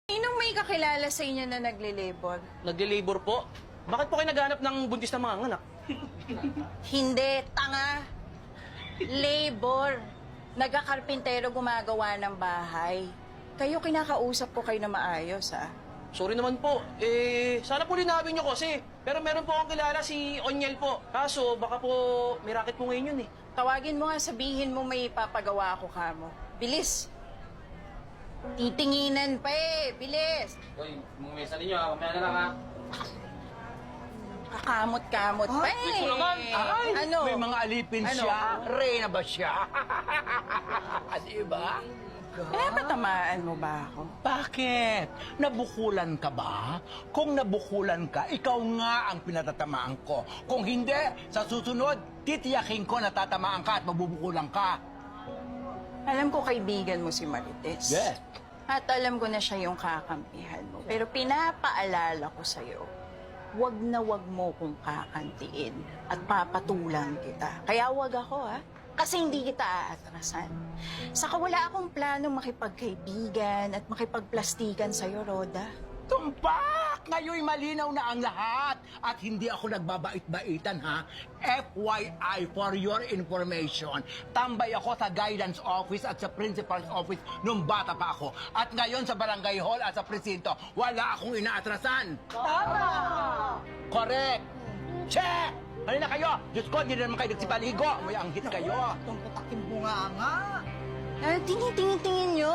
Sinong may kakilala sa inyo na nagle-labor? Nagle-labor po? Bakit po kayo naghanap ng buntis na mga anak? Hindi, tanga. Labor. Nagkakarpintero gumagawa ng bahay. Kayo kinakausap ko kayo na maayos, ha? Sorry naman po. Sana po linawin niyo kasi. Pero meron po akong kilala si Onyel po. Kaso, baka po may racket po ngayon yun eh. Tawagin mo nga, sabihin mo may papagawa ako kamo. Bilis. Titinginan pa eh. Bilis. Uy, mga mesa ninyo, mamaya na lang ha. Kakamot-kamot pa eh. wait mo naman. Ay, Ano? may mga alipin Ano? siya. Reyna ba siya? Diba? Pinapatamaan mo ba ako? Bakit? Nabukulan ka ba? Kung nabukulan ka, ikaw nga ang pinatatamaan ko. Kung hindi, sa susunod, titiyakin ko na tatamaan ka at mabubukulan ka. Alam ko kaibigan mo si Marites. Yes. At alam ko na siya yung kakampihan mo. Pero pinapaalala ko sa'yo, wag na wag mo kong kakantiin at papatulang kita. Kaya wag ako, ha? Kasi hindi kita aatrasan. Saka wala akong plano makipagkaibigan at makipagplastikan sa'yo, Roda. Tumpak! Ngayon'y malinaw na ang lahat. At hindi ako nagbabait-baitan, ha? FYI, for your information. Tambay ako sa guidance office at sa principal's office nung bata pa ako. At ngayon sa barangay hall at sa presinto, wala akong inaatrasan. Tama! Correct! Che! Ano na kayo? Diyos ko, hindi na naman kayo nagsipaligo. May anghit kayo. Tinitingin-tingin nyo.